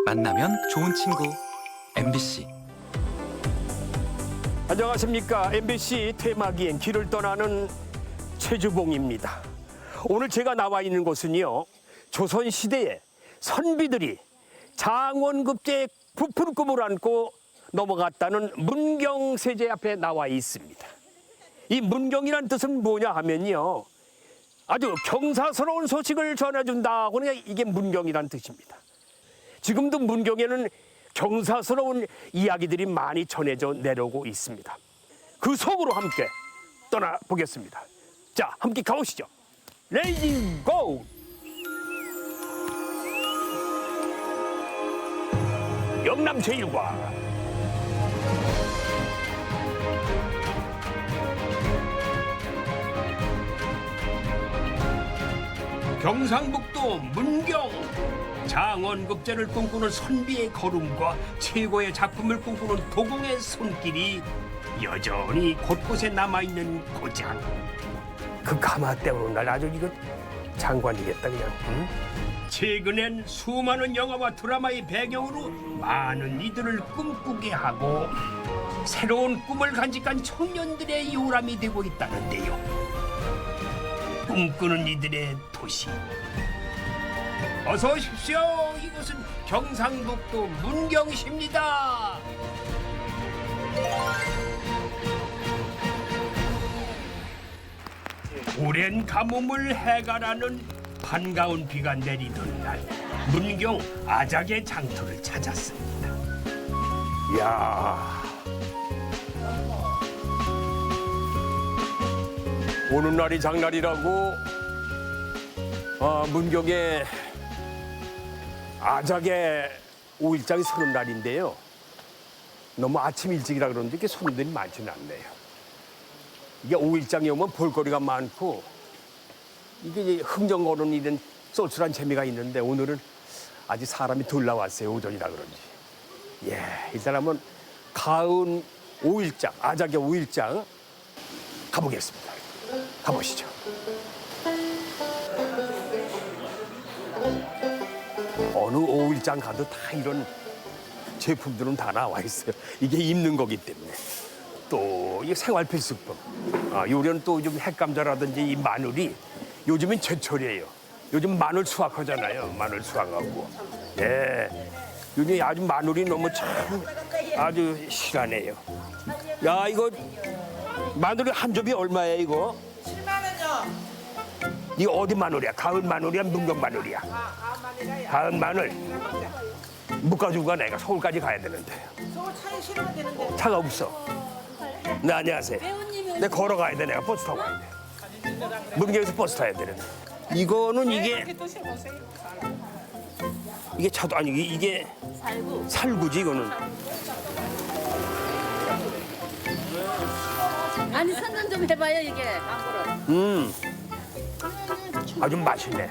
만나면 좋은 친구 MBC. 안녕하십니까. MBC 테마기행 길을 떠나는 최주봉입니다. 오늘 제가 나와 있는 곳은요, 조선시대에 선비들이 장원급제의 부푼 꿈을 안고 넘어갔다는 문경세제 앞에 나와 있습니다. 이 문경이란 뜻은 뭐냐 하면요, 아주 경사스러운 소식을 전해준다. 그러니까 이게 문경이란 뜻입니다. 지금도 문경에는 경사스러운 이야기들이 많이 전해져 내려오고 있습니다. 그 속으로 함께 떠나보겠습니다. 자, 함께 가보시죠. 레이지 고! 영남 제1과 경상북도 문경, 장원급제를 꿈꾸는 선비의 걸음과 최고의 작품을 꿈꾸는 도공의 손길이 여전히 곳곳에 남아있는 고장. 그 가마 때우는 날 아주 이거 장관이겠다 그냥. 응? 최근엔 수많은 영화와 드라마의 배경으로 많은 이들을 꿈꾸게 하고 새로운 꿈을 간직한 청년들의 요람이 되고 있다는데요. 꿈꾸는 이들의 도시. 어서 오십시오. 이곳은 경상북도 문경시입니다. 오랜 가뭄을 해가라는 반가운 비가 내리던 날, 문경 아작의 장터를 찾았습니다. 이야, 오는 날이 장날이라고 문경에 아작의 5일장이 서는 날인데요. 너무 아침 일찍이라 그런지 이렇게 손님들이 많지는 않네요. 이게 5일장에 오면 볼거리가 많고 이게 이제 흥정거는 일은 쏠쏠한 재미가 있는데 오늘은 아직 사람이 덜 나왔어요. 오전이라 그런지. 예, 일단 한번 가은 5일장, 아작의 5일장 가보겠습니다. 가보시죠. 어느 5일장 가도 다 이런 제품들은 다 나와 있어요. 이게 입는 거기 때문에. 또 이 생활 필수품. 요리는 또 요즘 핵감자라든지 이 마늘이 요즘은 제철이에요. 요즘 마늘 수확하잖아요. 마늘 수확하고. 예. 요즘 아주 마늘이 너무 참 아주 실하네요. 야, 이거 마늘이 한 접이 얼마예요, 이거? 7만 원요. 이거 어디 마늘이야? 가을 마늘이야? 문경 마늘이야? 가을 마늘. 묶어주고 가 내가 서울까지 가야 되는데. 서울 차에 실으면 되는데. 차가 없어. 네, 안녕하세요. 내 걸어가야 돼. 내가 버스 타고 가야 돼. 문경에서 버스 타야 되는데. 이거는 이게 차도 아니 이게 살구지 이거는. 아니 선전 좀 해봐요 이게 광고를. 아주 맛있네.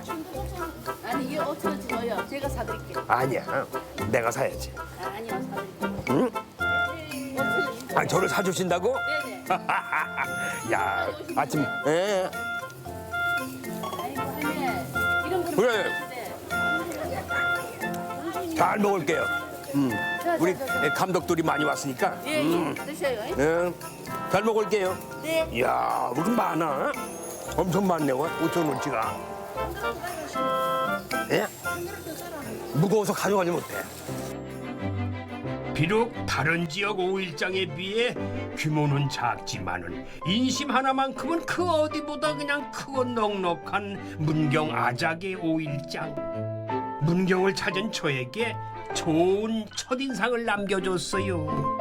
아니 이게 5,000원치 줘요. 제가 사드릴게요. 아니야. 내가 사야지. 아니요 사드릴게요. 응? 아니 저를 사주신다고? 네네. 야, 아침. 예. 아이고 할매 이런 거 그래. 잘 먹을게요. 우리 감독들이 많이 왔으니까. 예, 드셔요. 예. 잘 먹을게요. 네. 이야, 왜 이렇게 많아? 엄청 많네, 5,000원치가. 예? 무거워서 가져가지 못해. 비록 다른 지역 5일장에 비해 규모는 작지만은 인심 하나만큼은 그 어디보다 그냥 크고 넉넉한 문경 아작의 5일장. 문경을 찾은 저에게 좋은 첫인상을 남겨줬어요.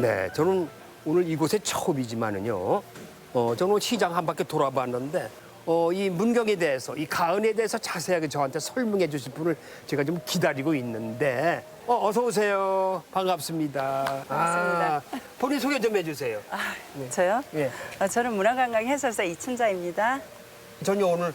네, 저는 오늘 이곳에 처음이지만은요. 저는 시장 한 바퀴 돌아봤는데 이 문경에 대해서, 이 가은에 대해서 자세하게 저한테 설명해 주실 분을 제가 좀 기다리고 있는데 어서 오세요. 반갑습니다. 반갑습니다. 본인 소개 좀 해주세요. 저요? 예. 저는 문화관광 해설사 이춘자입니다. 저는 오늘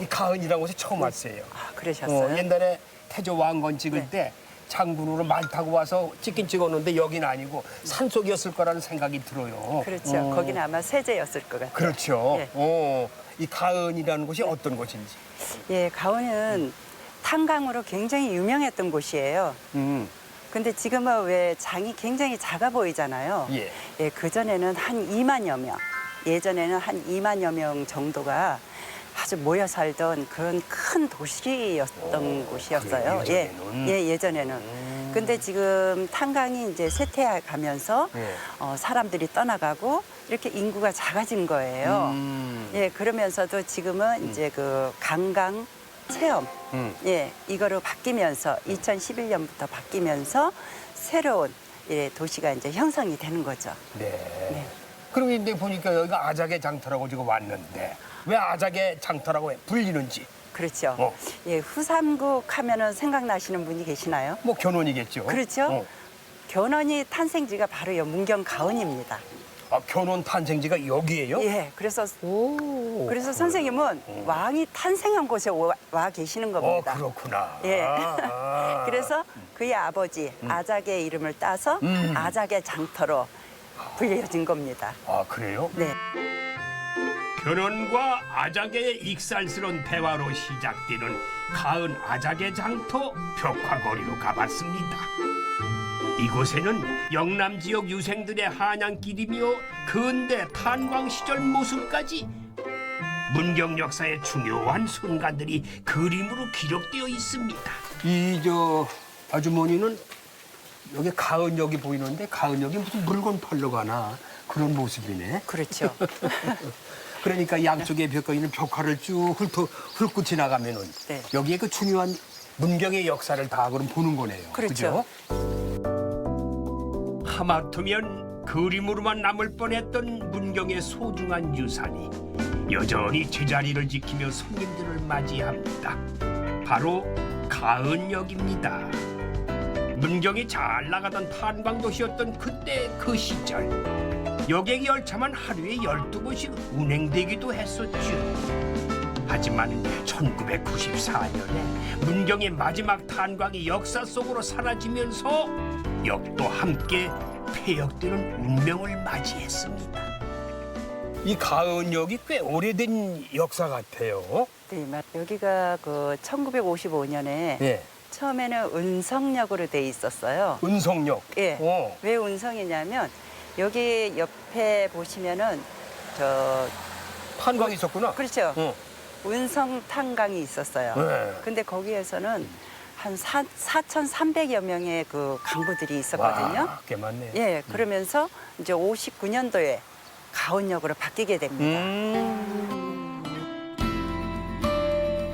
이 가은이라는 곳에 처음 왔어요. 그러셨어요? 옛날에 태조 왕건 찍을 네. 때 장군으로 말 타고 와서 찍긴 찍었는데 여긴 아니고 산속이었을 거라는 생각이 들어요. 그렇죠. 거기는 아마 세제였을 것 같아요. 그렇죠. 예. 이 가은이라는 곳이 어떤 곳인지. 예, 가원은 탄광으로 굉장히 유명했던 곳이에요. 근데 지금은 왜 장이 굉장히 작아 보이잖아요. 예. 예, 그전에는 한 2만여 명, 예전에는 한 2만여 명 정도가 아주 모여 살던 그런 큰 도시였던 곳이었어요. 그래요, 예전에는? 예, 예전에는. 근데 지금 탄광이 이제 쇠퇴해 가면서 예. 사람들이 떠나가고 이렇게 인구가 작아진 거예요. 예, 그러면서도 지금은 이제 그 관광 체험, 예, 이거로 바뀌면서 2011년부터 바뀌면서 새로운 예, 도시가 이제 형성이 되는 거죠. 네. 네. 그럼 근데 보니까 여기가 아작의 장터라고 지금 왔는데 왜 아작의 장터라고 불리는지 그렇죠. 어. 예, 후삼국 하면은 생각나시는 분이 계시나요? 뭐 견훤이겠죠. 그렇죠. 어. 견훤이 탄생지가 바로 요 문경 가은입니다. 아, 견훤 탄생지가 여기예요? 예, 그래서 오. 선생님은 왕이 탄생한 곳에 와 계시는 겁니다. 그렇구나. 예. 아. 그래서 그의 아버지 아작의 이름을 따서 아작의 장터로 불려진 겁니다. 아, 그래요? 네. 견훤과 아작의 익살스러운 대화로 시작되는 가은 아작의 장터 벽화거리로 가봤습니다. 이곳에는 영남 지역 유생들의 한양길이며 근대 탄광 시절 모습까지 문경 역사의 중요한 순간들이 그림으로 기록되어 있습니다. 이 아주머니는 여기 가은역이 보이는데 가은역이 무슨 물건 팔러 가나 그런 모습이네. 그렇죠. 그러니까 양쪽에 벽에 있는 벽화를 쭉 훑고 지나가면은 네. 여기에 그 중요한 문경의 역사를 다 그럼 보는 거네요. 그렇죠. 그죠? 하마터면 그림으로만 남을 뻔했던 문경의 소중한 유산이 여전히 제자리를 지키며 손님들을 맞이합니다. 바로 가은역입니다. 문경이 잘 나가던 탄광도시였던 그때 그 시절 여객 열차만 하루에 12번씩 운행되기도 했었죠. 하지만 1994년에 문경의 마지막 탄광이 역사 속으로 사라지면서 역도 함께 폐역되는 운명을 맞이했습니다. 이 가은역이 꽤 오래된 역사 같아요. 네, 여기가 그 1955년에 예. 처음에는 은성역으로 돼 있었어요. 은성역. 예. 왜 은성이냐면 여기 옆에 보시면은 탄광이 있었구나. 그렇죠. 어. 은성 탄광이 있었어요. 네. 근데 거기에서는 한 4,300여 명의 그 간부들이 있었거든요. 와, 꽤 많네. 예, 그러면서 이제 59년도에 가은역으로 바뀌게 됩니다.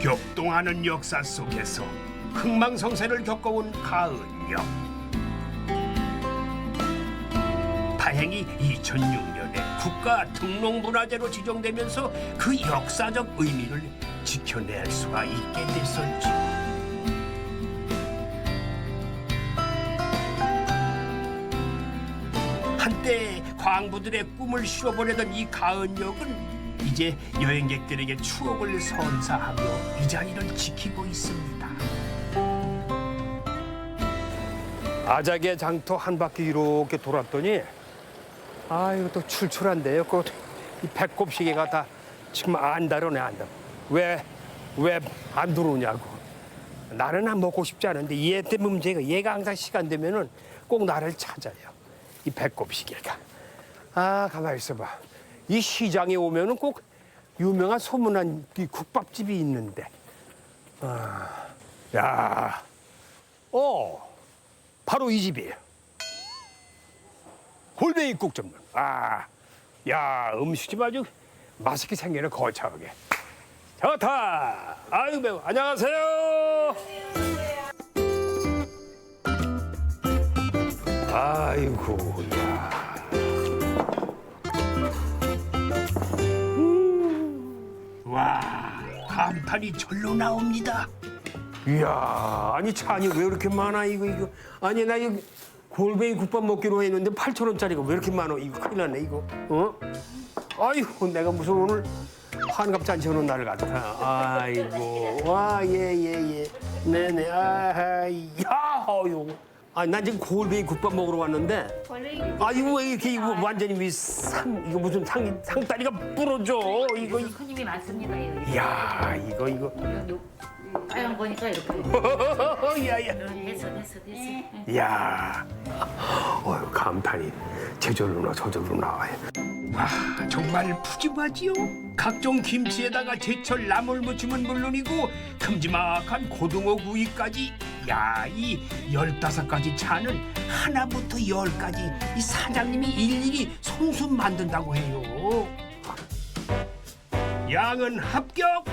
격동하는 역사 속에서 흥망성쇠를 겪어온 가은역. 다행히 2006년에 국가 등록문화재로 지정되면서 그 역사적 의미를 지켜낼 수가 있게 됐었지. 한때 광부들의 꿈을 실어보내던 이 가은역은 이제 여행객들에게 추억을 선사하며 이 자리를 지키고 있습니다. 아작의 장터 한 바퀴 이렇게 돌았더니 이거 또 출출한데요. 이 배꼽시계가 다 지금 안달하네 안달. 왜 안 들어오냐고. 나는 안 먹고 싶지 않은데 얘 때문에 문제가 얘가 항상 시간 되면은 꼭 나를 찾아요. 이 배꼽시계가. 가만히 있어봐. 이 시장에 오면은 꼭 유명한 소문난 이 국밥집이 있는데. 바로 이 집이에요. 골뱅이국 전문. 음식이 아주 맛있게 생기는 거창하게. 좋다. 아유 매우. 안녕하세요. 아이고, 야. 와, 감탄이 절로 나옵니다. 이야, 아니 찬이 왜 이렇게 많아 이거. 아니 나 이거 골뱅이 국밥 먹기로 했는데 8,000원짜리가 왜 이렇게 많아? 이거 큰일 났네 이거. 아이고 내가 무슨 오늘 환갑 잔치하는 날 같아. 아이고, 예. 네네. 아유. 난 지금 골뱅이 국밥 먹으러 왔는데. 이거 왜 이렇게 이거 완전히 이거 무슨 상다리가 부러져. 이거. 손님이 많습니다. 이야, 이거. 아양 보니까 이렇게. 야야. 됐어. 야, 감탄이 제절로나 저절로 나와요. 와, 정말 푸짐하지요. 각종 김치에다가 제철 나물무침은 물론이고 큼지막한 고등어 구이까지. 야, 이 15가지 차는 하나부터 10까지 이 사장님이 일일이 손수 만든다고 해요. 양은 합격.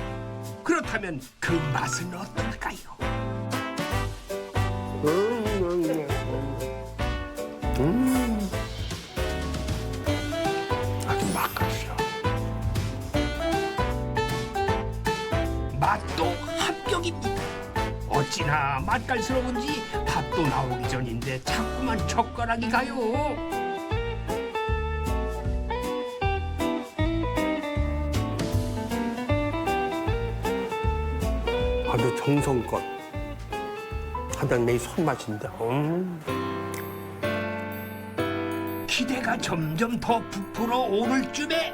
그렇다면 그 맛은 어떨까요? 아주 맛깔이야. 맛도 합격입니다. 어찌나 맛깔스러운지 밥도 나오기 전인데 자꾸만 젓가락이 가요. 아주 정성껏 하던 내 손맛인데. 기대가 점점 더 부풀어 오를 쯤에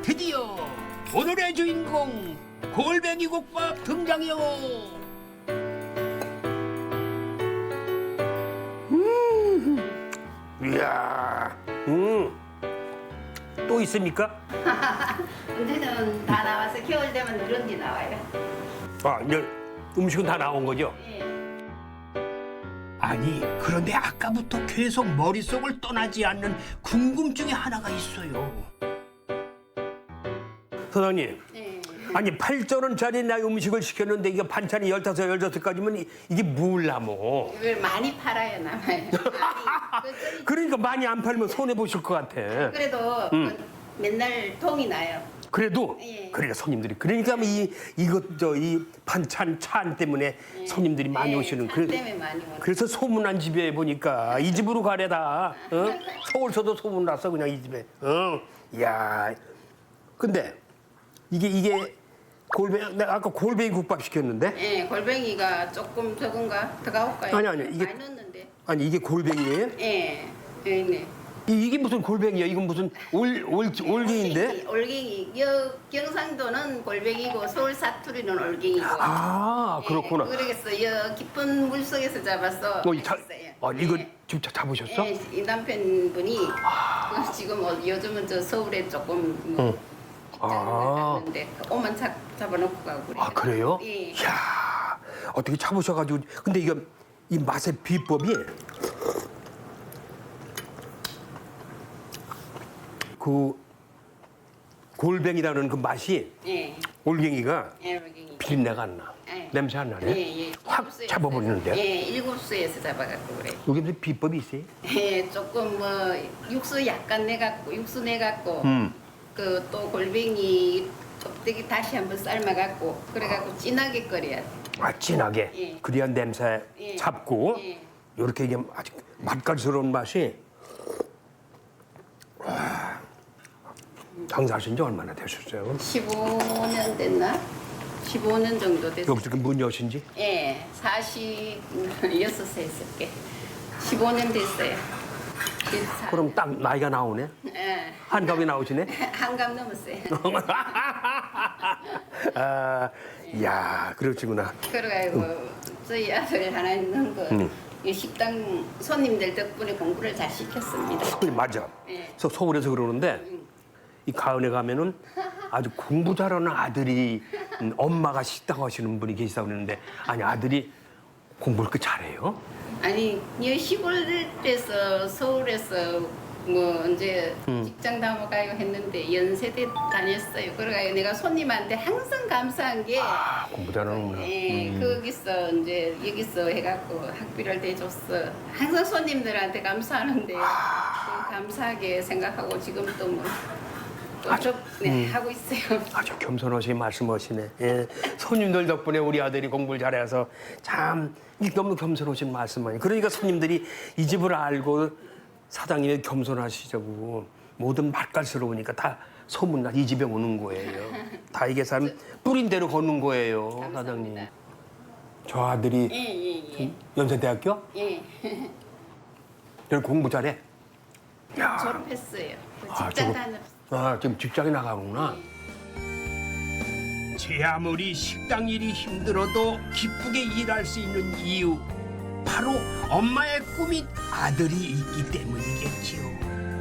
드디어 오늘의 주인공 골뱅이 국밥 등장이요. 이야, 또 있습니까? 언제는 다 나와서 겨울 되면 누룽지 나와요. 아, 이제 음식은 다 나온 거죠? 예. 아니, 그런데 아까부터 계속 머릿속을 떠나지 않는 궁금증이 하나가 있어요. 사장님, 예. 아니 8,000원짜리 나 음식을 시켰는데 이게 반찬이 15, 16가지면 이게 뭘라모? 이걸 많이 팔아요, 남아요. 그러니까 많이 안 팔면 손해 보실 것 같아. 그래도 맨날 통이 나요. 그래도 예. 그러니까 손님들이 그러니까 이 반찬 찬 때문에 손님들이 많이 오시는 차 때문에 많이 오는. 그래서 소문난 집에 보니까 이 집으로 가래다. 어? 서울서도 소문 났어 그냥 이 집에. 야, 근데 이게 골뱅이 내가 아까 골뱅이 국밥 시켰는데 예, 골뱅이가 조금 적은가? 더 가올까요? 아니, 이게- 많이 넣었는데. 아니 이게 골뱅이예요? 예, 네. 이게 무슨 골뱅이야? 이건 무슨 올갱인데? 올갱이. 경상도는 골뱅이고 서울 사투리는 올갱이고. 아 그렇구나. 그러겠어. 여 깊은 물 속에서 잡아서. 이거 예. 직접 잡으셨어? 예, 이 남편분이 그 지금 요즘은 저 서울에 조금 있는데 오만 잡아놓고 가고 그래요. 아 그래요? 예. 이야 어떻게 잡으셔가지고 근데 이거 이 맛의 비법이 그 골뱅이라는 그 맛이 예. 올갱이가 예, 올갱이. 비린내가 안 나. 예. 냄새 안 나네. 예, 예. 확 일곱수에서- 잡아버리는데요? 예, 일곱수에서 잡아갖고 그래. 여기 무슨 비법이 있어요? 예, 조금 뭐 육수 약간 내갖고 육수 내갖고 그 또 골뱅이 껍데기 다시 한번 삶아갖고 그래갖고 진하게 끓여야 돼. 아 진하게. 예. 그래야 냄새 예. 잡고 예. 이렇게 이게 아주 맛깔스러운 맛이. 와, 장사하신 지 얼마나 되셨어요? 15년 됐나? 15년 정도 됐어요. 여기서 문 여신 지? 예, 46세 했을게. 15년 됐어요. 그럼 딱 나이가 나오네? 예, 한갑이 나오시네? 한갑 넘었어요. 아, 야 그렇지구나. 그래가지고 저희 아들 하나 있는 거 이 식당 손님들 덕분에 공부를 잘 시켰습니다. 손님 맞아. 예. 서울에서 그러는데 이 가은에 가면은 아주 공부 잘하는 아들이 엄마가 식당 하시는 분이 계시다고 그러는데 아니 아들이 공부를 그 잘해요? 아니 이 시골에서 서울에서 뭐 이제 직장 다녀가요 했는데 연세대 다녔어요. 그래가지고 내가 손님한테 항상 감사한 게 공부 잘하는구나. 예, 거기서 이제 여기서 해갖고 학비를 대줬어. 항상 손님들한테 감사하는데 그 감사하게 생각하고 지금 또뭐 하고 있어요. 아주 겸손하시게 말씀하시네. 예. 손님들 덕분에 우리 아들이 공부를 잘해서 참 너무 겸손하신 말씀만이. 그러니까 손님들이 이 집을 알고 사장님이 겸손하시자고 모든 맛깔스러우니까 다 소문나 이 집에 오는 거예요. 다 이게 사람 뿌린 대로 걷는 거예요, 사장님. 저 아들이 예. 연세대학교? 예. 저는 공부 잘해. 야, 졸업했어요. 아, 직장 저거- 다녔어요. 아 지금 직장에 나가는구나. 제 아무리 식당 일이 힘들어도 기쁘게 일할 수 있는 이유, 바로 엄마의 꿈인 아들이 있기 때문이겠지요.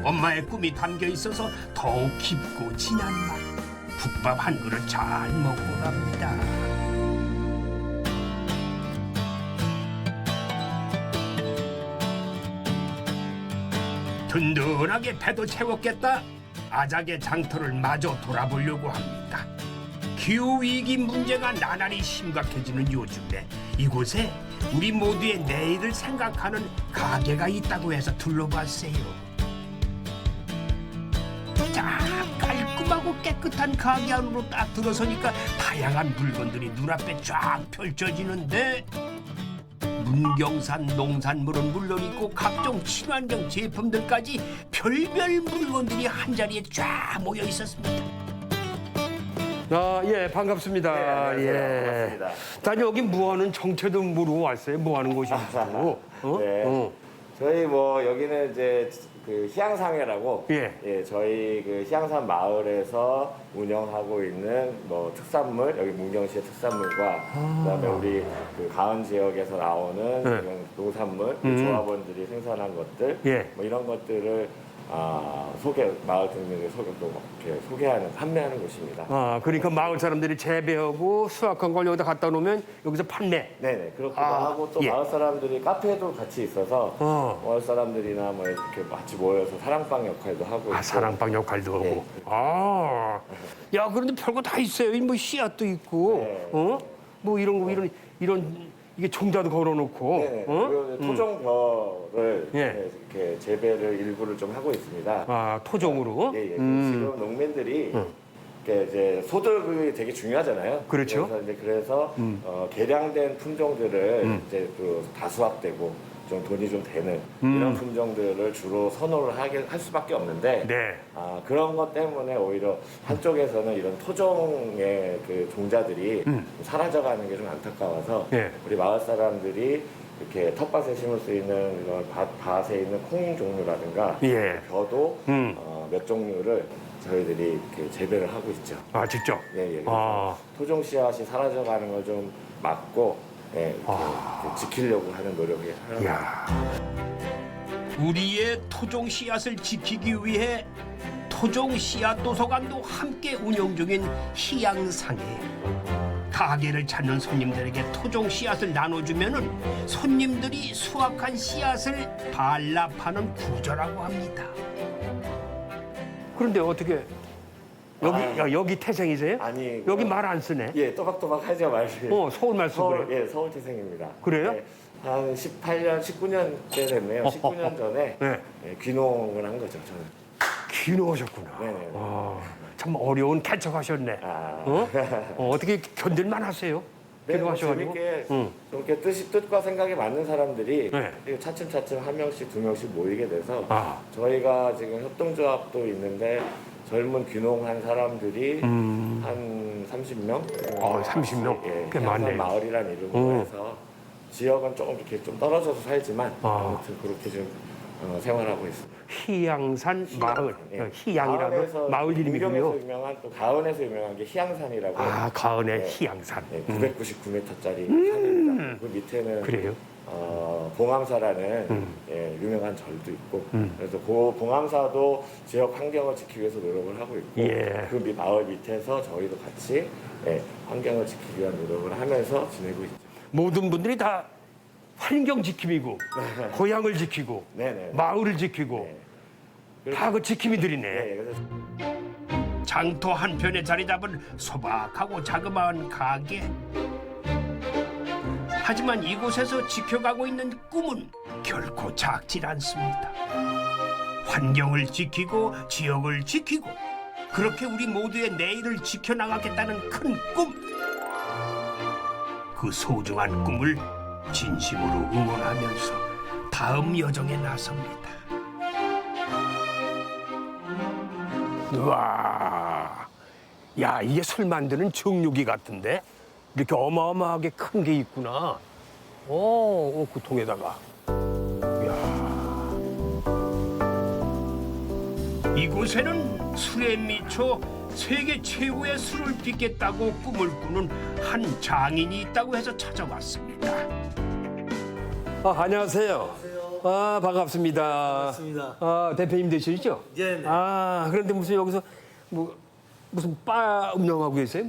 엄마의 꿈이 담겨 있어서 더욱 깊고 진한 맛. 국밥 한 그릇 잘 먹고 갑니다. 든든하게 배도 채웠겠다. 아작의 장터를 마저 돌아보려고 합니다. 기후위기 문제가 나날이 심각해지는 요즘에 이곳에 우리 모두의 내일을 생각하는 가게가 있다고 해서 둘러봤어요. 자, 깔끔하고 깨끗한 가게 안으로 딱 들어서니까 다양한 물건들이 눈앞에 쫙 펼쳐지는데 문경산 농산물은 물론이고 각종 친환경 제품들까지 별별 물건들이 한자리에 쫙 모여 있었습니다. 아, 예, 반갑습니다. 네, 안녕하세요. 예. 반갑습니다. 난 여기 뭐 하는 정체도 모르고 왔어요. 뭐 하는 곳인지. 네. 저희 뭐 여기는 이제 그 희양상회라고 예. 저희 그 희양산 마을에서 운영하고 있는 뭐 특산물 여기 문경시의 특산물과 그다음에 우리 그 가은 지역에서 나오는 이런 농산물 조합원들이 생산한 것들 예. 뭐 이런 것들을 마을 주민들에게 이렇게 소개하는 판매하는 곳입니다. 아, 그러니까 마을 사람들이 재배하고 수확한 걸 여기다 갖다 놓으면 여기서 판매. 네네 그렇기도 하고 또 예. 마을 사람들이 카페도 같이 있어서 마을 사람들이나 뭐 이렇게 같이 모여서 사랑방 역할도 하고 있고. 아, 사랑방 역할도 하고. 네. 아, 야, 그런데 별거 다 있어요. 뭐 씨앗도 있고, 네. 뭐 이런 거 이런 이게 종자도 걸어놓고. 네네. 그리고 토종벼를 예. 이렇게 재배를 일부를 좀 하고 있습니다. 아, 토종으로. 예, 예. 지금 농민들이 이렇게 이제 소득이 되게 중요하잖아요. 그렇죠. 그래서 개량된 품종들을 이제 또 다수확되고 좀 돈이 좀 되는 이런 품종들을 주로 선호를 할 수밖에 없는데 네. 그런 것 때문에 오히려 한쪽에서는 이런 토종의 그 종자들이 좀 사라져가는 게 좀 안타까워서 예. 우리 마을 사람들이 이렇게 텃밭에 심을 수 있는 이런 밭에 있는 콩 종류라든가 예. 벼도 몇 종류를 저희들이 이렇게 재배를 하고 있죠. 아, 직접. 예, 예. 아. 토종 씨앗이 사라져가는 걸 좀 막고 이렇게 지키려고 하는 노력이 하는 야. 우리의 토종 씨앗을 지키기 위해 토종 씨앗 도서관도 함께 운영 중인 희양상해. 가게를 찾는 손님들에게 토종 씨앗을 나눠주면은 손님들이 수확한 씨앗을 반납하는 구조라고 합니다. 그런데 어떻게 여기 태생이세요? 아니, 여기 말 안 쓰네. 예, 또박또박 하죠, 말이. 서울 말 쓰고 그래. 예, 서울 태생입니다. 그래요? 예, 한 18년, 19년 때 됐네요. 19년 전에 네. 예, 귀농을 한 거죠, 저는. 귀농하셨구나. 네네. 참 어려운 개척하셨네. 어떻게 견딜만 하세요? 네, 뭐 귀농하셔가지고. 재밌게 좀 이렇게 뜻과 생각이 맞는 사람들이 네. 이렇게 차츰차츰 한 명씩 두 명씩 모이게 돼서 아. 저희가 지금 협동조합도 있는데 젊은 귀농한 사람들이 한 30명? 30명? 예, 꽤 희양산 많네요. 마을이라는 이름으로 해서 지역은 조금 이렇게 좀 떨어져서 살지만 아무튼 그렇게 좀 생활하고 있습니다. 희양산 마을. 예. 희양이라는 가은에서, 마을 이름이고요. 문경에서 유명한 또 가은에서 유명한 게 희양산이라고. 아, 가은의 네. 희양산. 999m짜리 산입니다. 그 밑에는 그래요? 봉암사라는 유명한 절도 있고 그래서 그 봉암사도 지역 환경을 지키기 위해서 노력을 하고 있고 예. 그 마을 밑에서 저희도 같이 환경을 지키기 위한 노력을 하면서 지내고 있죠. 모든 분들이 다 환경 지킴이고, 고향을 지키고, 네네. 마을을 지키고, 다 그 지킴이들이네. 네, 그래서 장터 한편에 자리 잡은 소박하고 자그마한 가게. 하지만 이곳에서 지켜가고 있는 꿈은 결코 작질 않습니다. 환경을 지키고 지역을 지키고 그렇게 우리 모두의 내일을 지켜나가겠다는 큰 꿈. 그 소중한 꿈을 진심으로 응원하면서 다음 여정에 나섭니다. 와, 야, 이게 술 만드는 정육이 같은데 이렇게 어마어마하게 큰 게 있구나. 그 통에다가. 이곳에는 술에 미쳐 세계 최고의 술을 빚겠다고 꿈을 꾸는 한 장인이 있다고 해서 찾아왔습니다. 안녕하세요. 반갑습니다. 반갑습니다. 대표님 되시죠? 예, 네. 그런데 무슨 여기서 무슨 바 운영하고 계세요?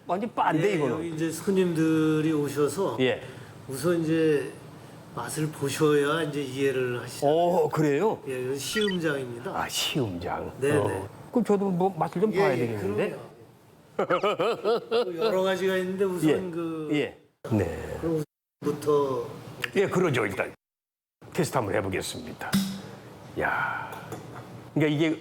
완전 바인데 예, 이거는. 여기 이제 손님들이 오셔서 예. 우선 이제 맛을 보셔야 이제 이해를 하시잖아요. 그래요? 예, 이건 시음장입니다. 시음장. 네네. 그럼 저도 뭐 맛을 좀 봐야 예, 되겠는데. 그럼요. 여러 가지가 있는데 우선 예. 네. 부터 그러죠 일단. 테스트 한번 해보겠습니다. 야, 그러니까 이게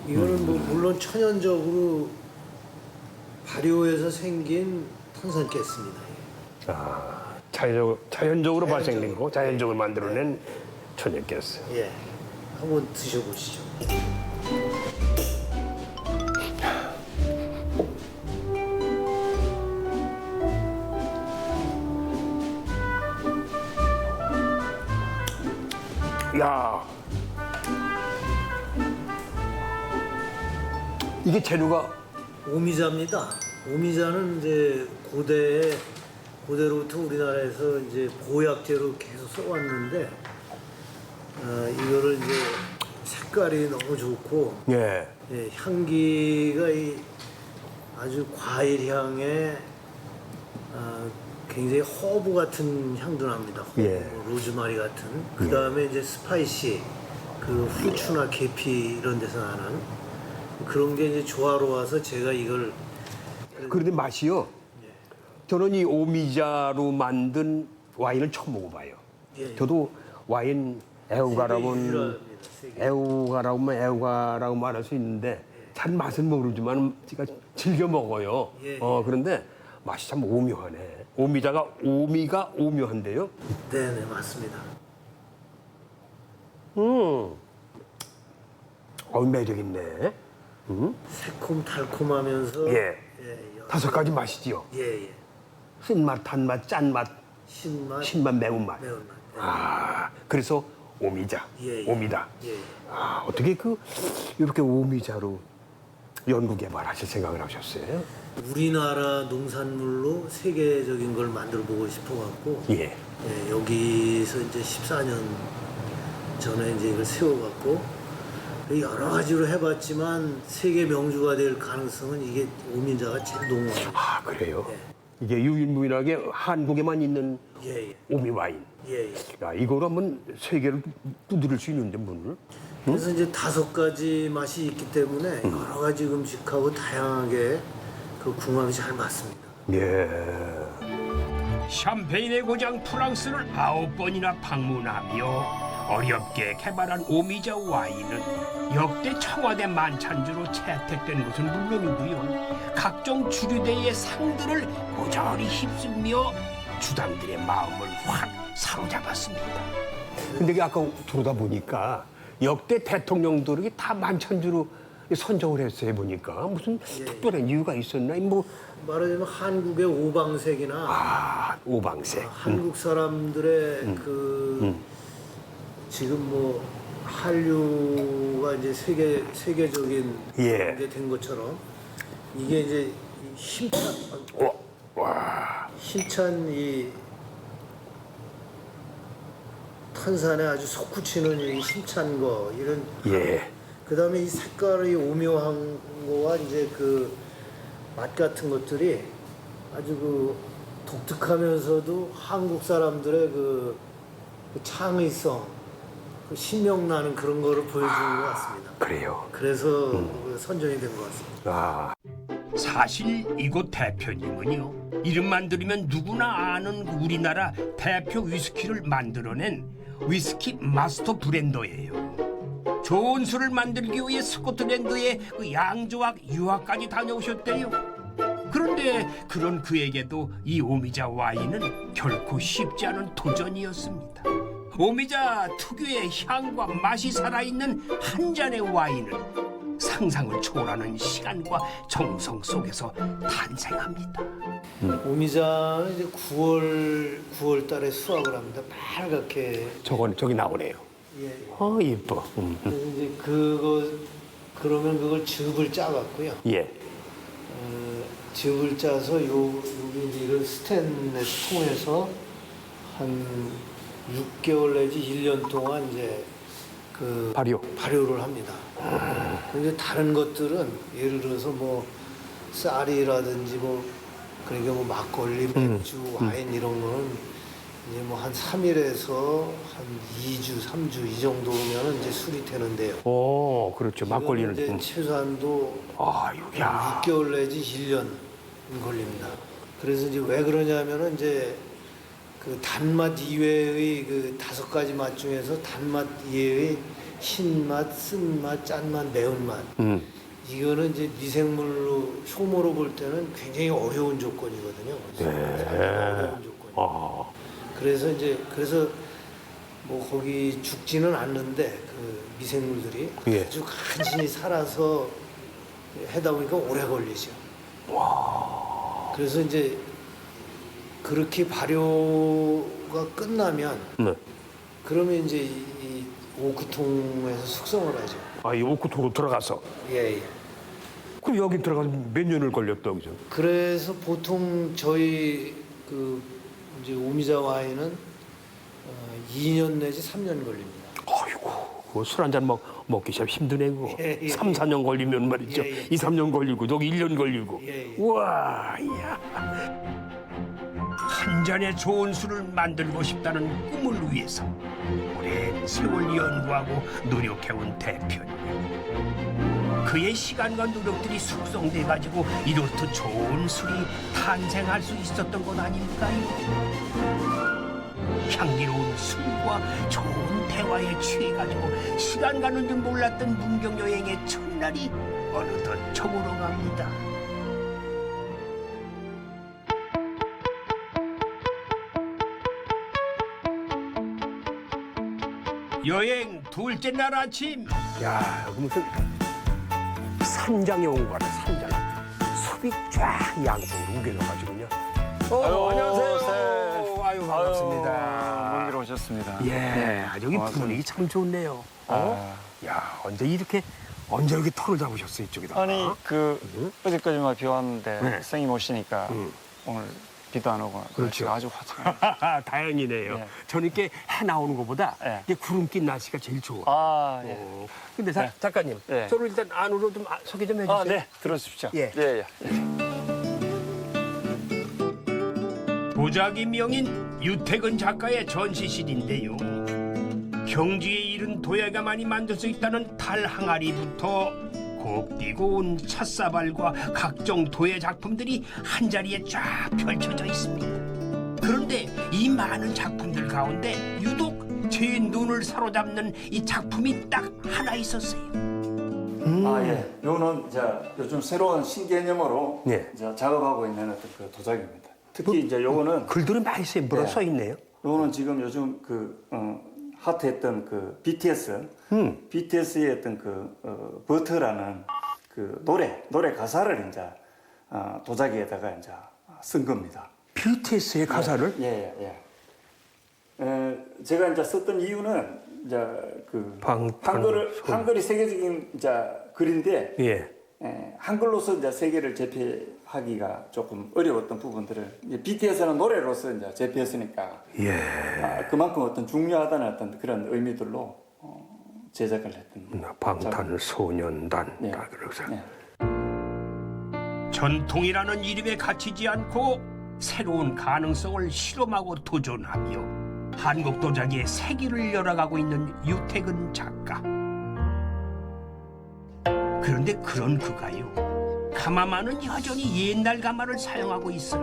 이거는 뭐 물론 천연적으로 발효해서 생긴 탄산가스입니다. 자연적으로 발생된 거, 자연적으로 만들어낸 천연가스. 예, 한번 드셔보시죠. 야, 이게 재료가 오미자입니다. 오미자는 이제 고대로부터 우리나라에서 이제 보약제로 계속 써왔는데 이거를 이제 색깔이 너무 좋고 예. 향기가 아주 과일 향에 굉장히 허브 같은 향도 납니다. 허브, 예. 로즈마리 같은. 그 다음에 이제 스파이시, 그 후추나 계피 이런 데서 나는 그런 게 이제 조화로워서 제가 이걸 그런데 맛이요. 저는 이 오미자로 만든 와인을 처음 먹어봐요. 예. 저도 와인 애호가라고는 애호가라고 말할 수 있는데 잘 맛은 모르지만 제가 즐겨 먹어요. 예. 그런데 맛이 참 오묘하네. 오미자가 오묘한데요. 네네 맞습니다. 매력 있네. 새콤 달콤하면서 예. 5가지 맛이지요. 예. 쓴맛, 단맛, 짠맛, 신맛, 신맛, 매운맛. 매운맛. 그래서 오미자, 예. 오미다. 예. 어떻게 이렇게 오미자로 연구 개발하실 생각을 하셨어요? 우리나라 농산물로 세계적인 걸 만들어 보고 싶어 갖고 예. 여기서 이제 14년 전에 이제 이걸 세워갖고 여러 가지로 해봤지만 세계 명주가 될 가능성은 이게 오미자가 제일 농후해요. 그래요? 이게 유일무이하게 한국에만 있는 예. 오미 와인. 예. 야, 이걸 한번 세계를 두드릴 수 있는데 문을. 그래서 이제 5가지 맛이 있기 때문에 여러 가지 음식하고 다양하게 그 궁합이 잘 맞습니다. 예. 샴페인의 고장 프랑스를 9번이나 방문하며 어렵게 개발한 오미자 와인은 역대 청와대 만찬주로 채택된 것은 물론이고요. 각종 주류대의 상들을 고저리 휩쓸며 주당들의 마음을 확 사로잡았습니다. 근데 이게 아까 들어다 보니까 역대 대통령들이 다 만찬주로 선정을 했어요 보니까 무슨 특별한 이유가 있었나? 말하자면 한국의 오방색이나 오방색. 한국 사람들의 지금 뭐 한류가 이제 세계적인 예. 게 된 것처럼 이게 이제 힘찬 이 탄산에 아주 솟구치는 이 힘찬 거 이런 예. 그다음에 이 색깔이 오묘한 거와 이제 그 맛 같은 것들이 아주 그 독특하면서도 한국 사람들의 그 창의성, 그 신명나는 그런 거를 보여주는 것 같습니다. 그래요. 그래서 선정이 된 것 같습니다. 사실 이곳 대표님은요, 이름만 들으면 누구나 아는 우리나라 대표 위스키를 만들어낸 위스키 마스터 브랜더예요. 좋은 술을 만들기 위해 스코틀랜드의 그 양조학 유학까지 다녀오셨대요. 그런데 그런 그에게도 이 오미자 와인은 결코 쉽지 않은 도전이었습니다. 오미자 특유의 향과 맛이 살아있는 한 잔의 와인은 상상을 초월하는 시간과 정성 속에서 탄생합니다. 오미자는 이제 9월 달에 수확을 합니다. 빨갛게. 저기 나오네요. 예. 이뻐. 그래서 이제 그러면 그걸 즙을 짜갖고요. 예. 즙을 짜서 여기 이제 이런 스테인레스 통에서 한 6개월 내지 1년 동안 이제 발효를 합니다. 근데 다른 것들은 예를 들어서 뭐 쌀이라든지 뭐 그러니까 뭐 막걸리, 맥주, 와인 이런 거는 이제 뭐 한 3일에서 한 2주, 3주 이 정도면 이제 술이 되는데요. 그렇죠. 막걸리는 이제 최소한도 야. 6개월 내지 1년 걸립니다. 그래서 이제 왜 그러냐면은 이제 그 단맛 이외의 그 5가지 맛 중에서 단맛 이외의 신맛, 쓴맛, 짠맛, 매운맛. 이거는 이제 미생물로 효모로 볼 때는 굉장히 어려운 조건이거든요. 어려운 조건. 그래서 뭐 거기 죽지는 않는데 그 미생물들이 아주 간신히 살아서 해다 보니까 오래 걸리죠. 그래서 이제 그렇게 발효가 끝나면 그러면 이제 이 오크통에서 숙성을 하죠. 이 오크통으로 들어가서. 예. 그럼 여기 들어가서 몇 년을 걸렸다 그죠? 그래서 보통 저희 그 이제 오미자 와인은 2년 내지 3년 걸립니다. 아이고, 술 한 잔 먹기 참 힘드네 그거. 예. 3, 4년 걸리면 말이죠. 예. 2, 3년 걸리고 여기 1년 걸리고. 예. 우와, 야. 한 잔의 좋은 술을 만들고 싶다는 꿈을 위해서 오랜 세월 연구하고 노력해온 대표님. 그의 시간과 노력들이 숙성돼 가지고 이렇듯 좋은 술이 탄생할 수 있었던 것 아닐까요? 향기로운 술과 좋은 대화에 취해가지고 시간 가는 줄 몰랐던 문경 여행의 첫날이 어느덧 저물어 갑니다. 여행 둘째 날 아침. 야, 여기 무슨 산장에 온 거 같아, 산장. 숲이 쫙 양쪽으로 우겨져가지고요. 안녕하세요. 아유, 반갑습니다. 먼 길 오셨습니다. 예, 여기 고맙습니다. 분위기 참 좋네요. 야, 언제 여기 터를 잡으셨어요, 이쪽에다? 아니 어제까지만 비 왔는데 네. 선생님 오시니까 오늘 비도 안 오고 그렇죠. 날씨가 아주 화창해요. 다행이네요. 예. 저는 이렇게 해 나오는 것보다 예. 이게 구름 낀 날씨가 제일 좋아. 예. 근데 네. 작가님, 예. 저를 일단 안으로 좀 소개 좀 해주세요. 네, 들어주십시오. 예. 예. 보자기 명인 유태근 작가의 전시실인데요. 경지에 이른 도예가만이 만들 수 있다는 달 항아리부터 곱디고 온 찻사발과 각종 도예 작품들이 한자리에 쫙 펼쳐져 있습니다. 그런데 이 많은 작품들 가운데 유독 제 눈을 사로잡는 이 작품이 딱 하나 있었어요. 예. 요거는 이제 요즘 새로운 신개념으로 예. 이제 작업하고 있는 어떤 그 도자기입니다. 특히 이제 요거는 글들이 많이 뭐라 써 있네요. 요거는 지금 요즘 핫했던 BTS의 어떤 버터라는 그 노래 가사를 이제 도자기에다가 이제 쓴 겁니다. BTS의 가사를? 예. 제가 이제 썼던 이유는 이제 그 한글이 세계적인 이제 글인데 한글로서 이제 세계를 제패하기가 조금 어려웠던 부분들을 BTS는 노래로서 이제 제패했으니까 그만큼 어떤 중요하다는 어떤 그런 의미들로 제작을 했던 방탄소년단 그래서 전통이라는 이름에 갇히지 않고 새로운 가능성을 실험하고 도전하며 한국 도자기의 세계를 열어가고 있는 유태근 작가. 그런데 그런 그가요, 가마만은 여전히 옛날 가마를 사용하고 있어요.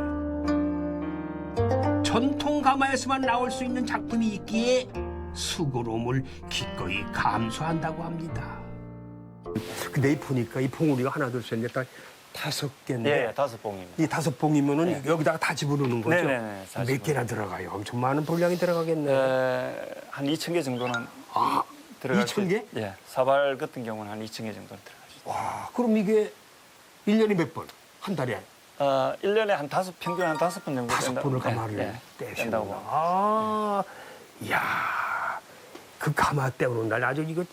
전통 가마에서만 나올 수 있는 작품이 있기에 수고로움을 기꺼이 감수한다고 합니다. 근데 보니까 이 봉우리가 하나, 둘, 셋, 넷, 다 5개인데. 예, 5봉입니다. 이 5봉이면은 여기다가 다 집어넣는 거죠? 네네네. 몇 개나 들어가요? 엄청 많은 분량이 들어가겠네. 한 2,000개 정도는 들어갈 2,000개? 예, 사발 같은 경우는 한 2,000개 정도는 들어가죠. 와, 그럼 이게 1년에 몇 번? 한 달에? 1년에 평균 한 5번 정도 5번을 가마를 떼신다. 뗀다고. 이야, 그 가마 때우는 날 아주 이거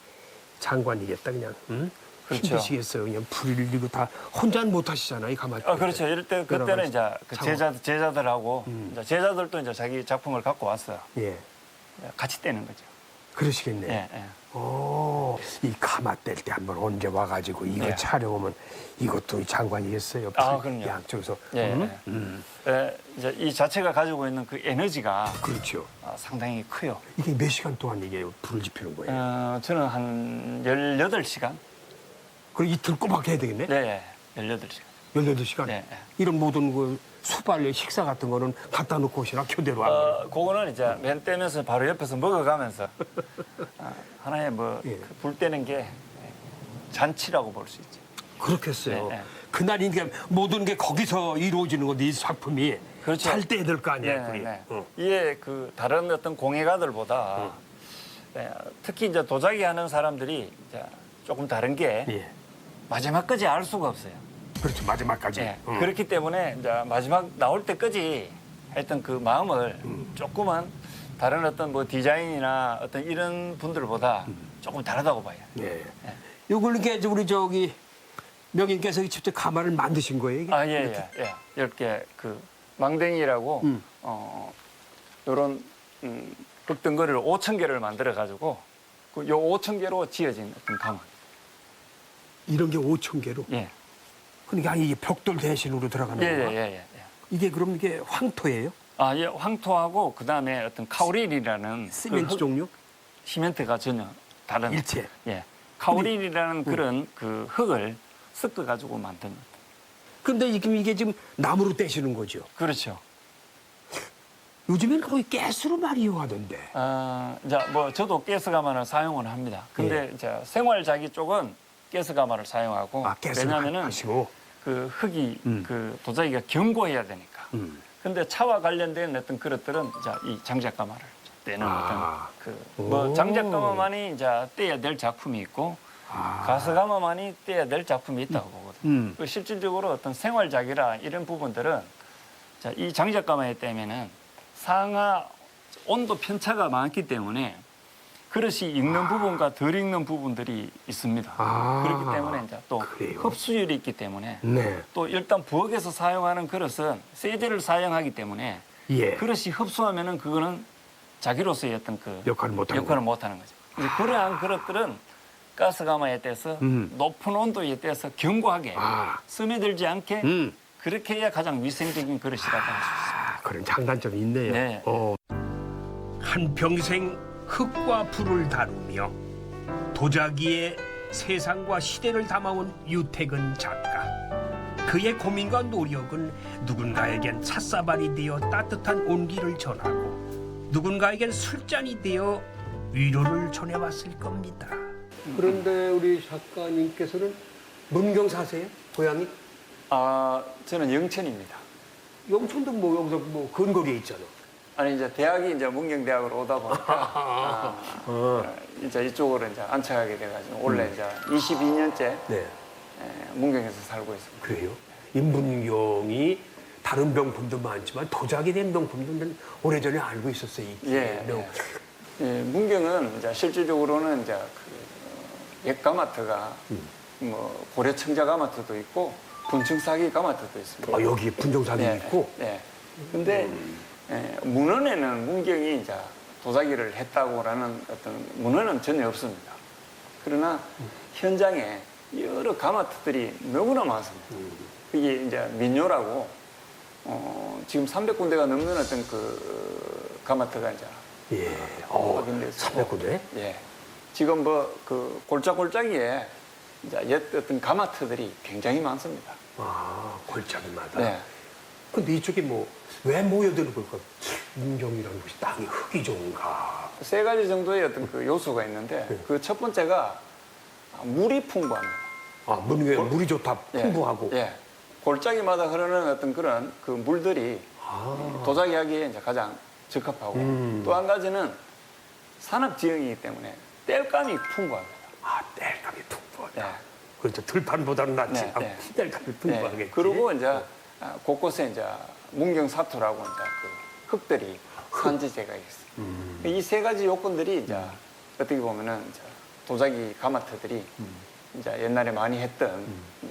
장관이겠다 그냥. 응? 그렇죠. 힘드시겠어요. 그냥 불을 이거 다 혼자는 못 하시잖아요. 이 가마. 그렇죠. 이럴 때 그때는 이제 그 제자들하고 이제 제자들도 이제 자기 작품을 갖고 왔어요. 예. 같이 떼는 거죠. 그러시겠네. 예, 예. 이 가마 뗄 때 한번 언제 와가지고 이거 네. 촬영하면 이것도 장관이겠어요. 그럼요. 양쪽에서. 예, 이제 이 자체가 가지고 있는 그 에너지가 그렇죠. 상당히 커요. 이게 몇 시간 동안 이게 불을 지피는 거예요? 저는 한 18시간? 그럼 이틀 꼬박 해야 되겠네? 네, 18시간. 18시간? 네. 이런 모든 그 수발, 식사 같은 거는 갖다 놓고 오시나 교대로 안 가요? 그거는 이제 맨 떼면서 바로 옆에서 먹어가면서 하나의 예. 불 떼는 게 잔치라고 볼 수 있죠. 그렇겠어요. 네, 네. 그날 이게 모든 게 거기서 이루어지는 건데 이 작품이 그렇죠. 잘 떼야 될 거 아니에요. 예, 불이. 네. 이게 그 다른 어떤 공예가들보다 특히 이제 도자기 하는 사람들이 이제 조금 다른 게 예. 마지막까지 알 수가 없어요. 그렇죠. 마지막까지. 예. 그렇기 때문에 이제 마지막 나올 때까지 했던 그 마음을 조금은 다른 어떤 뭐 디자인이나 어떤 이런 분들보다 조금 다르다고 봐요. 예. 요걸 이게 우리 저기 명인께서 직접 가마를 만드신 거예요, 이게? 예. 이렇게 그 망댕이라고 요런 흙덩어리를 5,000개를 만들어 가지고 그 요 5,000개로 지어진 어떤 가마. 이런 게 5,000개로? 예. 그러니까 이게 벽돌 대신으로 들어가는 거예요? 예. 이게 그럼 이게 황토예요? 예, 황토하고 그다음에 어떤 카오릴이라는 시멘트 종류? 시멘트가 전혀 다른 일체. 예. 카오릴이라는 그런 그 흙을 섞어 가지고 만든. 근데 이게 지금 나무로 떼시는 거죠? 그렇죠. 요즘에는 거의 가스로 많이 이용하던데. 이제 뭐 저도 가스가마를 사용을 합니다. 근데 이제 생활자기 쪽은 가스가마를 사용하고 가스로 왜냐면은 하시고. 그 흙이 그 도자기가 견고해야 되니까. 근데 차와 관련된 어떤 그릇들은 이제 이 장작가마를 떼는 어떤 뭐 장작가마만이 이제 떼야 될 작품이 있고 가스가마만이 떼야 될 작품이 있다고 보거든요. 그 실질적으로 어떤 생활작이라 이런 부분들은 자, 이 장작가마에 떼면은 상하 온도 편차가 많기 때문에 그릇이 익는 부분과 덜 익는 부분들이 있습니다. 그렇기 때문에 이제 또 그래요? 흡수율이 있기 때문에 네. 또 일단 부엌에서 사용하는 그릇은 세제를 사용하기 때문에 예. 그릇이 흡수하면은 그거는 자기로서의 어떤 그 역할을 못하는 거죠. 이제 그러한 그릇들은 가스가마에 떼서 높은 온도에 떼서 견고하게 스며들지 않게 그렇게 해야 가장 위생적인 그릇이라고 할 수 있습니다. 그런 장단점이 있네요. 네. 한평생 흙과 불을 다루며 도자기에 세상과 시대를 담아온 유택은 작가. 그의 고민과 노력은 누군가에겐 찻사발이 되어 따뜻한 온기를 전하고 누군가에겐 술잔이 되어 위로를 전해왔을 겁니다. 그런데 우리 작가님께서는 문경 사세요? 고향이? 저는 영천입니다. 영천도 뭐 여기서 뭐 근거리에 있잖아. 아니 이제 대학이 이제 문경대학으로 오다 보니까 이제 이쪽으로 이제 안착하게 돼가지고 원래 이제 22년째 네. 문경에서 살고 있습니다. 그래요? 이 문경이 다른 명품도 많지만 도자기 된 명품들은 오래전에 알고 있었어요. 문경은 이제 실질적으로는 이제 그 옛가마트가 뭐 고려 청자 가마트도 있고 분청사기 가마트도 있습니다. 여기 분정사기 있고. 네. 근데 문헌에는 문경이 이제 도자기를 했다고라는 어떤 문헌은 전혀 없습니다. 그러나 현장에 여러 가마트들이 너무나 많습니다. 그게 이제 민요라고 지금 300군데가 넘는 어떤 그 가마트가 이제 확인돼 있고 300군데? 예. 지금 뭐 그 골짜골짜기에 이제 옛 어떤 가마트들이 굉장히 많습니다. 골짜기마다. 네. 근데 이쪽에 뭐 왜 모여드는 걸까? 문경이라는 곳이 땅이 흙이 좋은가? 세 가지 정도의 어떤 그 요소가 있는데 그 첫 번째가 물이 풍부합니다. 문경에 물이 좋다, 풍부하고. 골짜기마다 흐르는 어떤 그런 그 물들이 도자기하기에 이제 가장 적합하고 또 한 가지는 산업 지형이기 때문에 땔감이 풍부합니다. 땔감이 풍부하다. 그렇죠. 들판보다는 낫지. 땔감이 풍부하게. 그리고 이제 곳곳에 이제 문경 사토라고 이제 그 흙들이 산지제가 있어요. 이 세 가지 요건들이 이제 어떻게 보면은 이제 도자기 가마터들이 이제 옛날에 많이 했던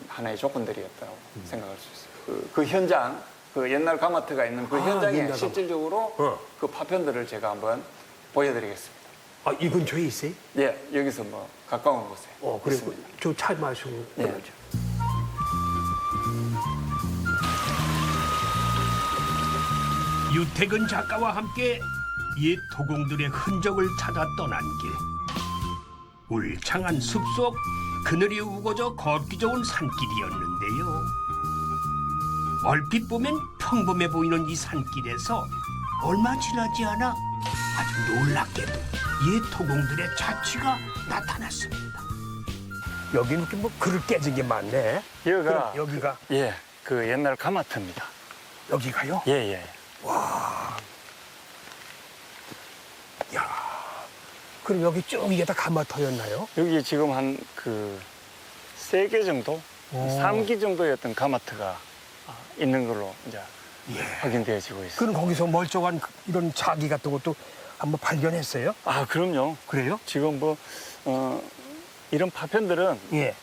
하나의 조건들이었다고 생각할 수 있어요. 그 현장, 그 옛날 가마터가 있는 그 현장에 옛날 실질적으로 그 파편들을 제가 한번 보여드리겠습니다. 아, 이 근처에 있어요? 예, 여기서 뭐 가까운 곳에 그래. 있습니다. 저 차 마시고. 예. 유택은 작가와 함께 옛 도공들의 흔적을 찾아 떠난 길. 울창한 숲속 그늘이 우거져 걷기 좋은 산길이었는데요. 얼핏 보면 평범해 보이는 이 산길에서 얼마 지나지 않아 아주 놀랍게도 옛 도공들의 자취가 나타났습니다. 여기는 이렇게 뭐 그릇 깨진 게 많네. 여기가 그럼 여기가 예, 그 옛날 가마터입니다. 여기가요? 예, 예. 야, 그럼 여기 쭉 이게 다 가마터였나요? 여기 지금 한 그 3개 정도, 3기 정도였던 가마터가 있는 걸로 이제 확인되어지고 있어요. 그럼 거기서 멀쩡한 이런 자기 같은 것도 한번 발견했어요? 아, 그럼요. 그래요? 지금 뭐 이런 파편들은 예.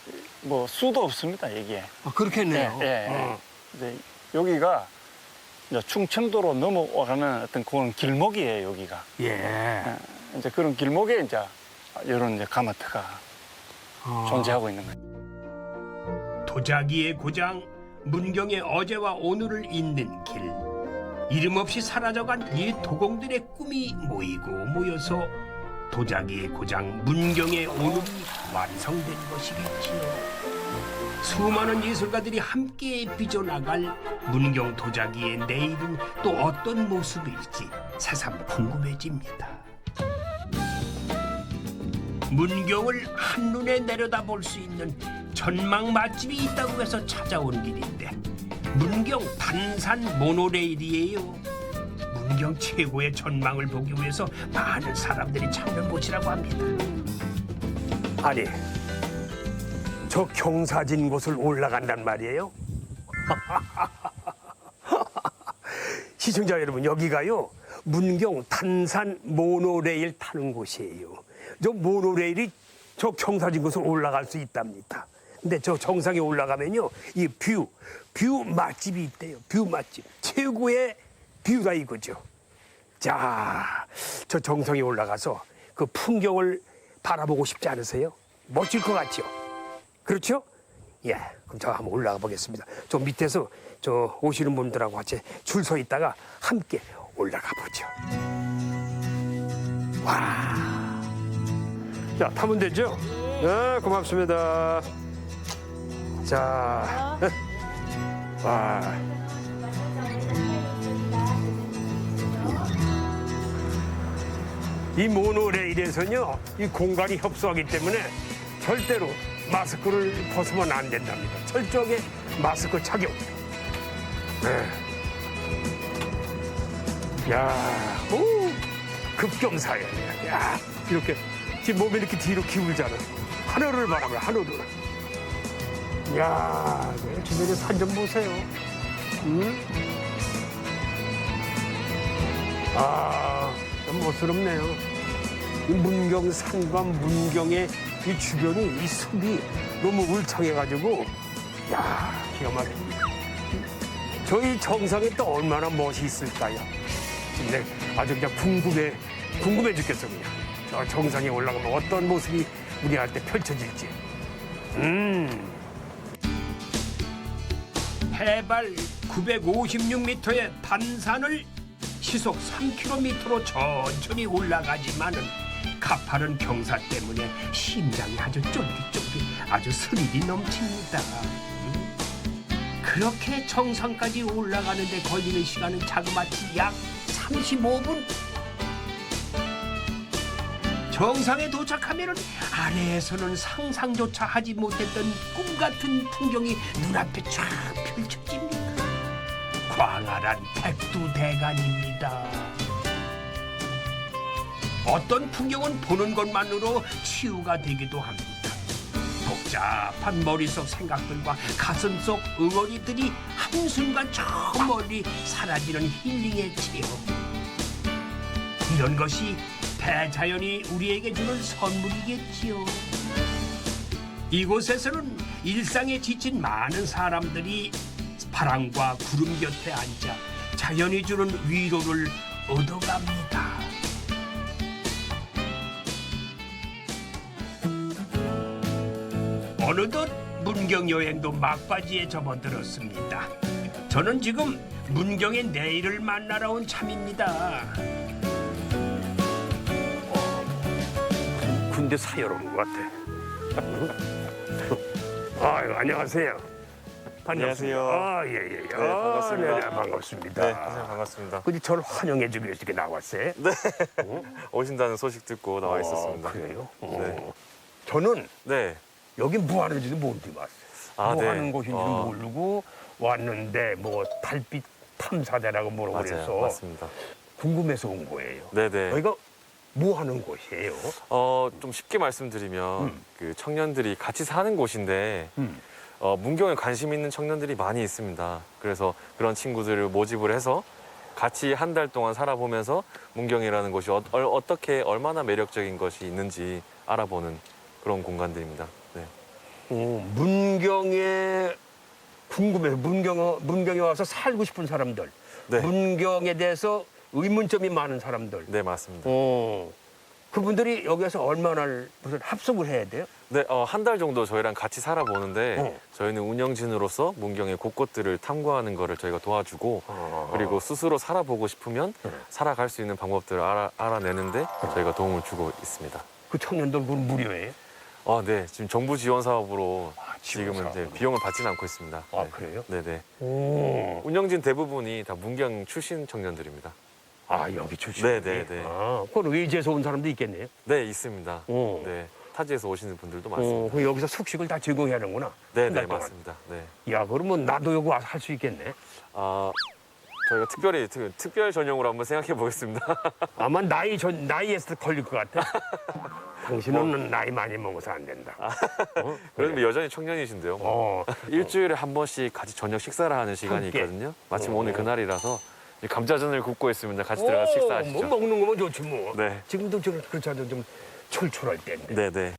뭐 수도 없습니다, 여기에. 그렇겠네요. 예. 이제 여기가 이제 충청도로 넘어가는 어떤 그런 길목이에요, 여기가. 예. 이제 그런 길목에 이제 이런 이제 가마터가 존재하고 있는 거예요. 도자기의 고장, 문경의 어제와 오늘을 잇는 길. 이름 없이 사라져간 옛 도공들의 꿈이 모이고 모여서 도자기의 고장, 문경의 오늘이 완성된 것이겠지요. 수많은 예술가들이 함께 빚어나갈 문경 도자기의 내일은 또 어떤 모습일지 새삼 궁금해집니다. 문경을 한눈에 내려다볼 수 있는 전망 맛집이 있다고 해서 찾아온 길인데 문경 단산 모노레일이에요. 문경 최고의 전망을 보기 위해서 많은 사람들이 찾는 곳이라고 합니다. 아니, 저 경사진 곳을 올라간단 말이에요? 시청자 여러분, 여기가요 문경 단산 모노레일 타는 곳이에요. 저 모노레일이 저 경사진 곳을 올라갈 수 있답니다. 근데 저 정상에 올라가면요 이 뷰 맛집이 있대요. 뷰 맛집, 최고의 뷰가 이거죠. 자, 저 정상에 올라가서 그 풍경을 바라보고 싶지 않으세요? 멋질 것 같죠? 그렇죠? 예, 그럼 저 한번 올라가 보겠습니다. 저 밑에서 저 오시는 분들하고 같이 줄 서 있다가 함께 올라가 보죠. 와, 자, 타면 되죠? 네, 고맙습니다. 자, 와. 이 모노레일에서는요, 이 공간이 협소하기 때문에 절대로 마스크를 벗으면 안 된답니다. 철저하게 마스크 착용. 네. 야, 오, 급경사야. 야, 이렇게 지금 몸이 이렇게 뒤로 기울잖아. 하늘을 바라보라, 하늘을. 야, 주변에 산 좀 보세요. 아, 좀 멋스럽네요. 이 문경산과 문경의 이 주변이 이 숲이 너무 울창해가지고, 야, 기가 막힙니다. 저희 정상에 또 얼마나 멋이 있을까요? 근데 아주 그냥 궁금해 죽겠어, 그냥. 저 정상에 올라가면 어떤 모습이 우리한테 펼쳐질지. 해발 956m의 단산을 시속 3km로 천천히 올라가지만은 가파른 경사 때문에 심장이 아주 쫄깃쫄깃, 아주 스릴이 넘칩니다. 그렇게 정상까지 올라가는데 걸리는 시간은 자그마치 약 35분. 정상에 도착하면은 아래에서는 상상조차 하지 못했던 꿈 같은 풍경이 눈앞에 쫙 펼쳐집니다. 광활한 백두대간입니다. 어떤 풍경은 보는 것만으로 치유가 되기도 합니다. 복잡한 머릿속 생각들과 가슴속 응어리들이 한순간 저 멀리 사라지는 힐링의 체험. 이런 것이 대자연이 우리에게 주는 선물이겠지요. 이곳에서는 일상에 지친 많은 사람들이 바람과 구름 곁에 앉아 자연이 주는 위로를 얻어갑니다. 어느덧 문경 여행도 막바지에 접어들었습니다. 저는 지금 문경의 내일을 만나러 온 참입니다. 군대 사열 온 것 같아. 아유, 안녕하세요. 안녕하세요. 아, 예, 예. 네, 반갑습니다. 네, 반갑습니다. 네, 선생님 반갑습니다. 근데 저를 환영해주기 위해서 이렇게 나왔어요? 네. 오신다는 소식 듣고 나와 있었습니다. 그래요? 네. 저는 네. 여기 뭐 하는지도 모르고 왔어요. 아, 뭐 네. 하는 곳인지도 모르고 왔는데 뭐 달빛 탐사대라고 뭐라고 맞아요. 그래서 맞습니다. 궁금해서 온 거예요. 네네. 여기가 뭐 하는 곳이에요? 좀 쉽게 말씀드리면 그 청년들이 같이 사는 곳인데 문경에 관심 있는 청년들이 많이 있습니다. 그래서 그런 친구들을 모집을 해서 같이 한 달 동안 살아보면서 문경이라는 곳이 어떻게 얼마나 매력적인 것이 있는지 알아보는 그런 공간들입니다. 네. 문경에 궁금해서 문경에 와서 살고 싶은 사람들, 네. 문경에 대해서 의문점이 많은 사람들. 네, 맞습니다. 그분들이 여기서 얼마나 무슨 합숙을 해야 돼요? 네, 한 달 정도 저희랑 같이 살아보는데 저희는 운영진으로서 문경의 곳곳들을 탐구하는 거를 저희가 도와주고 그리고 스스로 살아보고 싶으면 살아갈 수 있는 방법들을 알아내는데 저희가 도움을 주고 있습니다. 그 청년들 그건 무료예요? 네, 지금 정부 지원 사업으로 지원 지금은 이제 사업으로. 비용을 받지는 않고 있습니다. 아, 네. 그래요? 네네. 오. 운영진 대부분이 다 문경 출신 청년들입니다. 아, 여기 출신? 네네네. 아, 그건 의지에서 온 사람도 있겠네요? 네, 있습니다. 오. 네, 타지에서 오시는 분들도 많습니다. 그럼 여기서 숙식을 다 제공해야 하는구나? 한 네네, 달 동안. 맞습니다. 네. 야, 그러면 나도 여기 와서 할 수 있겠네? 저희가 특별히 특별 전용으로 한번 생각해 보겠습니다. 아마 나이에서 걸릴 것 같아. 당신은 나이 많이 먹어서 안 된다. 그래도 뭐 여전히 청년이신데요. 일주일에 한 번씩 같이 저녁 식사를 하는 시간이 함께? 있거든요. 마침 오늘 그날이라서 감자전을 굽고 있습니다. 같이 들어가서 식사하시죠. 뭐 먹는 거면 좋지 뭐. 네. 지금도 그렇지 않아도 좀 출출할 때인데. 네네.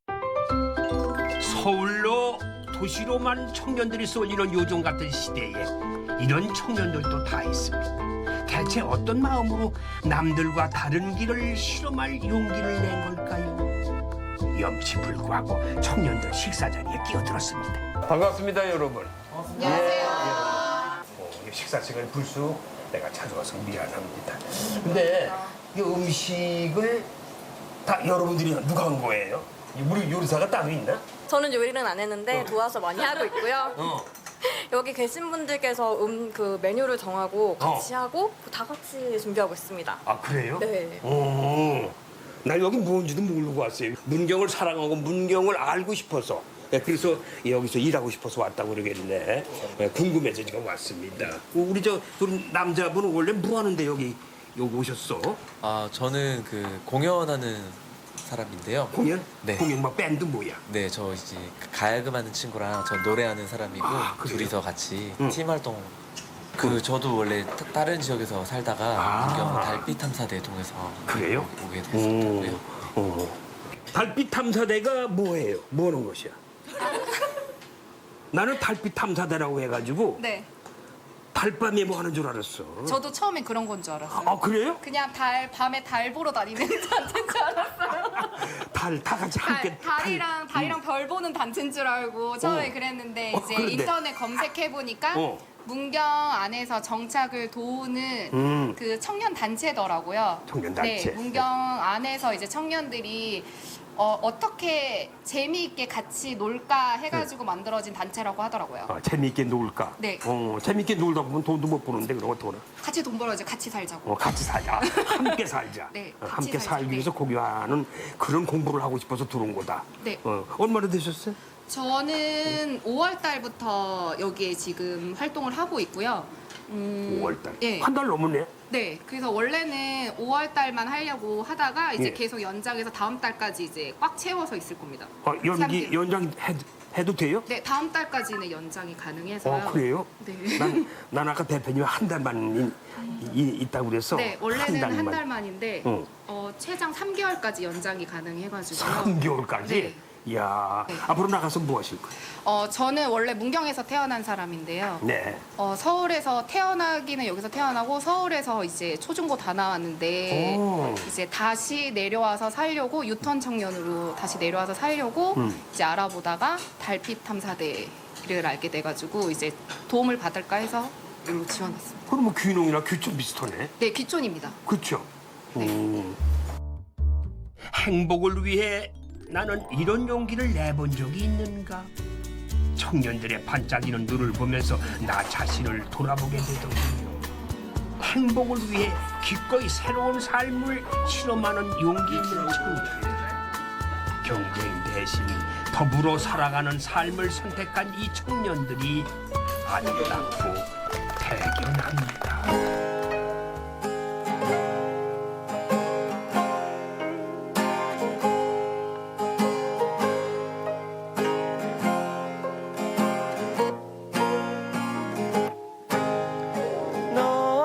서울로 도시로만 청년들이 쏠리는 요즘 같은 시대에 이런 청년들도 다 있습니다. 대체 어떤 마음으로 남들과 다른 길을 실험할 용기를 낸 걸까요? 염치불구하고 청년들 식사 자리에 끼어들었습니다. 반갑습니다, 여러분. 안녕하세요. 식사 시간 불쑥 내가 찾아와서 미안합니다. 근데 이 음식을 다 여러분들이 누가 한 거예요? 우리 요리사가 따로 있나? 저는 요리는 안 했는데 도와서 많이 하고 있고요. 여기 계신 분들께서 그 메뉴를 정하고 같이 하고 다 같이 준비하고 있습니다. 아, 그래요? 네. 나 여기 뭔지도 모르고 왔어요. 문경을 사랑하고 문경을 알고 싶어서. 그래서 여기서 일하고 싶어서 왔다고 그러겠네. 궁금해서 지금 왔습니다. 우리 우리 남자분은 원래 뭐 하는데 여기 오셨어? 저는 그 공연하는 사람인데요. 공연? 네. 공연 막 밴드 뭐야? 네, 저 이제 가야금하는 친구랑 전 노래하는 사람이고 그래요? 둘이서 같이 팀 활동. 저도 원래 다른 지역에서 살다가 문경 달빛 탐사대 통해서 그래요? 오게 됐었고요. 달빛 탐사대가 뭐예요? 뭐 하는 것이야? 나는 달빛 탐사대라고 해가지고 네. 달밤에 뭐 하는 줄 알았어. 저도 처음에 그런 건 줄 알았어요. 아, 그래요? 그냥 밤에 달 보러 다니는 단체인 줄 알았어요. 다 같이 함께. 달이랑 별 보는 단체인 줄 알고 처음에 그랬는데 이제 그런데. 인터넷 검색해 보니까 문경 안에서 정착을 도우는 그 청년 단체더라고요. 청년 단체. 네, 문경 안에서 이제 청년들이 어떻게 재미있게 같이 놀까 해가지고 만들어진 단체라고 하더라고요. 재미있게 놀까? 네. 재미있게 놀다 보면 돈도 못 버는데 그런 거 돈은. 같이 돈 벌어야지, 같이 살자고. 같이 살자. 함께 살자. 네, 함께 같이 살기 살자. 위해서 고교하는 그런 공부를 하고 싶어서 들어온 거다. 네. 얼마나 되셨어요? 저는 5월 달부터 여기에 지금 활동을 하고 있고요. 5월 달. 예. 한 달 넘었네. 네, 그래서 원래는 5월 달만 하려고 하다가 이제 예. 계속 연장해서 다음 달까지 이제 꽉 채워서 있을 겁니다. 연장해 해도 돼요? 네, 다음 달까지는 연장이 가능해서요. 그래요? 네. 난 아까 대표님 한 달만 있다고 그래서 네, 원래는 한 달만. 달만인데 응. 최장 3개월까지 연장이 가능해가지고요. 3개월까지? 네. 이야, 네. 앞으로 나가서 뭐 하실 거예요? 저는 원래 문경에서 태어난 사람인데요. 네. 서울에서 태어나기는 여기서 태어나고 서울에서 이제 초중고 다 나왔는데 오. 이제 다시 내려와서 살려고 유턴 청년으로 다시 내려와서 살려고 이제 알아보다가 달빛 탐사대를 알게 돼가지고 이제 도움을 받을까 해서 여기로 지원했습니다. 그럼 뭐 귀농이나 귀촌 비슷하네. 네, 귀촌입니다. 그렇죠? 네. 행복을 위해 나는 이런 용기를 내본 적이 있는가? 청년들의 반짝이는 눈을 보면서 나 자신을 돌아보게 되더군요. 행복을 위해 기꺼이 새로운 삶을 실험하는 용기 있는 청년들. 경쟁 대신 더불어 살아가는 삶을 선택한 이 청년들이 아름답고 대견합니다.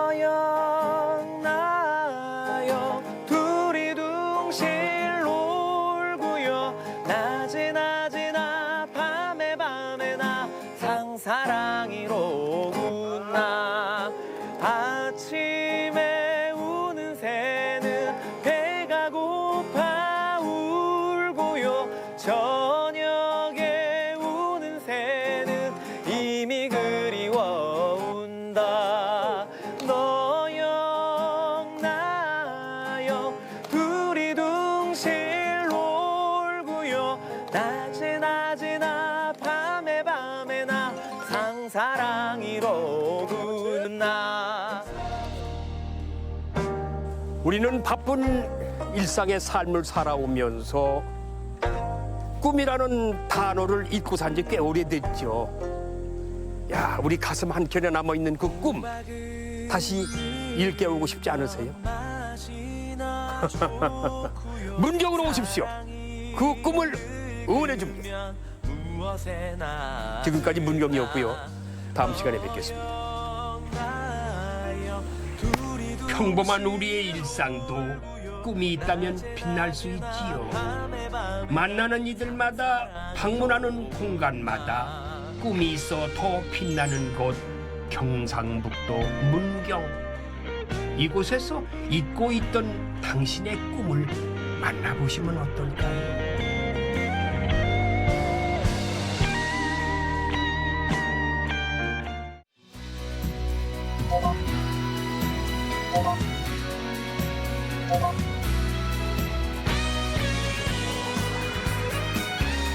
너영 나영 둘이 둥실 놀고요 낮이나 밤에 상사랑이로구나 아침에 우는 새는 배가 고파 울고요 저녁에 우는 새는 이미 그리워온다 너영 나영 둘이 둥실 놀고요 낮이나 밤에 상사랑이로구나. 우리는 바쁜 일상의 삶을 살아오면서 꿈이라는 단어를 잊고 산 지 꽤 오래됐죠. 야, 우리 가슴 한켠에 남아있는 그 꿈 다시 일깨우고 싶지 않으세요? 문경으로 오십시오. 그 꿈을 응원해줍니다. 지금까지 문경이었고요. 다음 시간에 뵙겠습니다. 평범한 우리의 일상도 꿈이 있다면 빛날 수 있지요. 만나는 이들마다 방문하는 공간마다 꿈이 있어 더 빛나는 곳 경상북도 문경. 이곳에서 잊고 있던 당신의 꿈을 만나보시면 어떨까요?